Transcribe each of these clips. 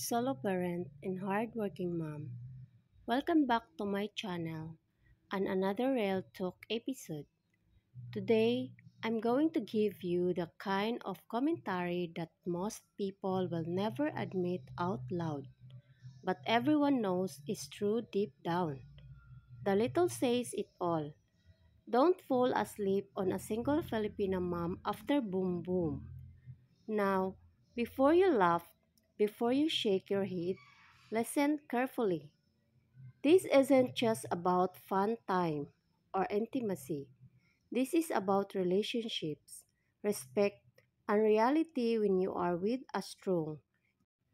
solo parent and hardworking mom. Welcome back to my channel and another Real Talk episode. Today, I'm going to give you the kind of commentary that most people will never admit out loud, but everyone knows is true deep down. The little says it all. Don't fall asleep on a single Filipino mom after boom boom. Now, before you laugh, before you shake your head, listen carefully. This isn't just about fun time or intimacy. This is about relationships, respect, and reality when you are with a strong,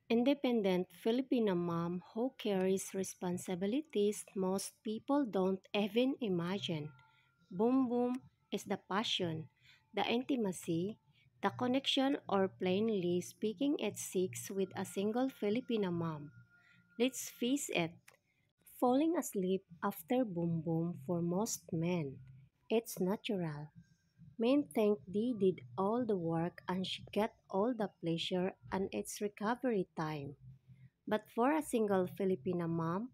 independent Filipino mom who carries responsibilities most people don't even imagine. Boom Boom is the passion, the intimacy, the connection, or plainly speaking, it seeks with a single Filipino mom. Let's face it, falling asleep after Boom Boom for most men. It's natural. Men think they did all the work and she get all the pleasure and it's recovery time. But for a single Filipina mom,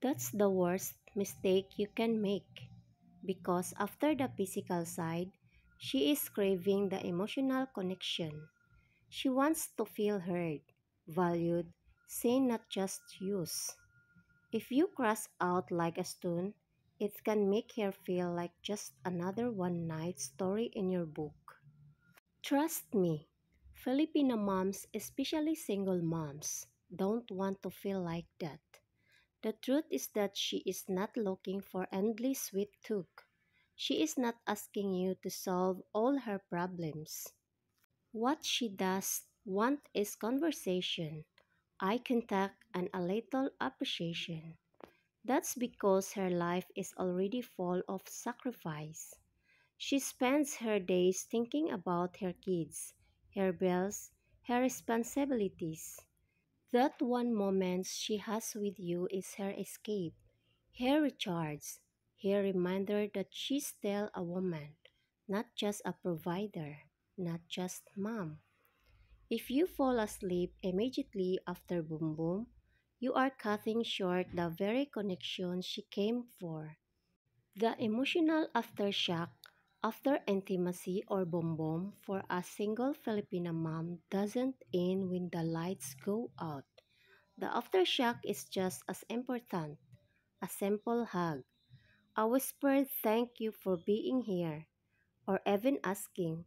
that's the worst mistake you can make. Because after the physical side, she is craving the emotional connection. She wants to feel heard, valued, seen, not just used. If you cross out like a stone, it can make her feel like just another one night story in your book. Trust me, Filipino moms, especially single moms, don't want to feel like that. The truth is that she is not looking for endless sweet talk. She is not asking you to solve all her problems. What she does want is conversation, eye contact, and a little appreciation. That's because her life is already full of sacrifice. She spends her days thinking about her kids, her bills, her responsibilities. That one moment she has with you is her escape, her recharge, her reminder that she's still a woman, not just a provider, not just mom. If you fall asleep immediately after Boom Boom, you are cutting short the very connection she came for. The emotional aftershock after intimacy or Boom Boom for a single Filipina mom doesn't end when the lights go out. The aftershock is just as important. A simple hug, a whispered thank you for being here, or even asking,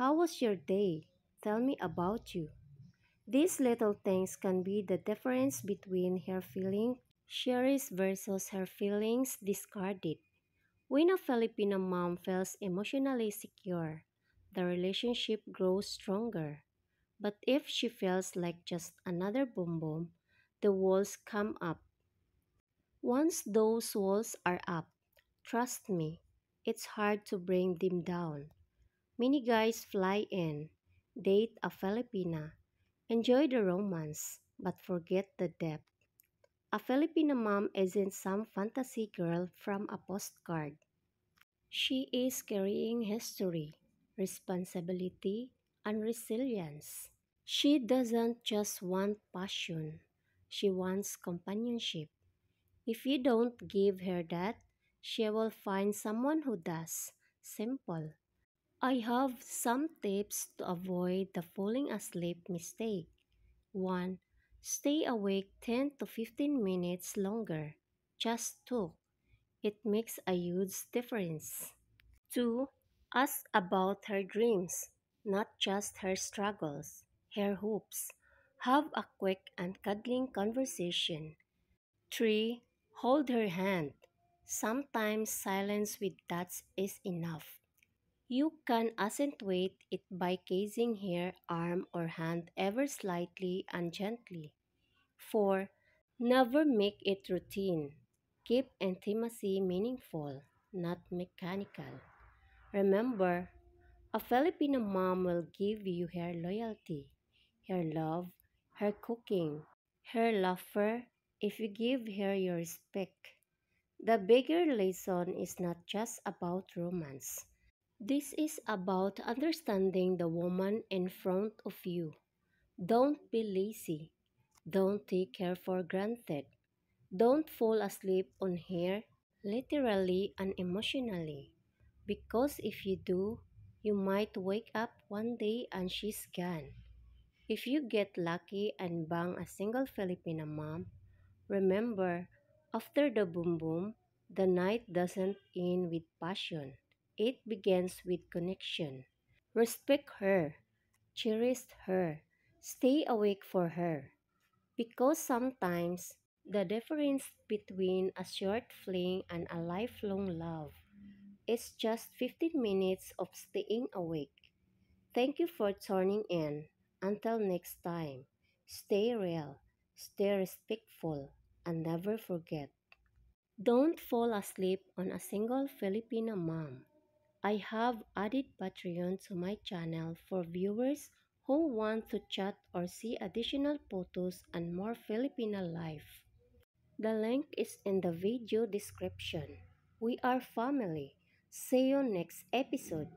"How was your day? Tell me about you." These little things can be the difference between her feeling cherished versus her feelings discarded. When a Filipino mom feels emotionally secure, the relationship grows stronger. But if she feels like just another boom boom, the walls come up. Once those walls are up, trust me, it's hard to bring them down. Many guys fly in, date a Filipina, enjoy the romance, but forget the depth. A Filipina mom isn't some fantasy girl from a postcard. She is carrying history, responsibility, and resilience. She doesn't just want passion, she wants companionship. If you don't give her that, she will find someone who does. Simple. I have some tips to avoid the falling asleep mistake. 1. Stay awake 10 to 15 minutes longer. Just talk. It makes a huge difference. 2. Ask about her dreams, not just her struggles, her hopes. Have a quick and cuddling conversation. 3. Hold her hand. Sometimes silence with touch is enough. You can accentuate it by kissing her arm or hand ever slightly and gently. 4. Never make it routine. Keep intimacy meaningful, not mechanical. Remember, a Filipino mom will give you her loyalty, her love, her cooking, her laughter if you give her your respect. The bigger lesson is not just about romance. This is about understanding the woman in front of you. Don't be lazy. Don't take her for granted. Don't fall asleep on her, literally and emotionally. Because if you do, you might wake up one day and she's gone. If you get lucky and bang a single Filipina mom, remember, after the boom boom, the night doesn't end with passion. It begins with connection. Respect her, cherish her, stay awake for her. Because sometimes the difference between a short fling and a lifelong love is just 15 minutes of staying awake. Thank you for tuning in. Until next time, stay real, stay respectful, and never forget. Don't fall asleep on a single Filipino mom. I have added Patreon to my channel for viewers who want to chat or see additional photos and more Filipino life. The link is in the video description. We are family. See you next episode.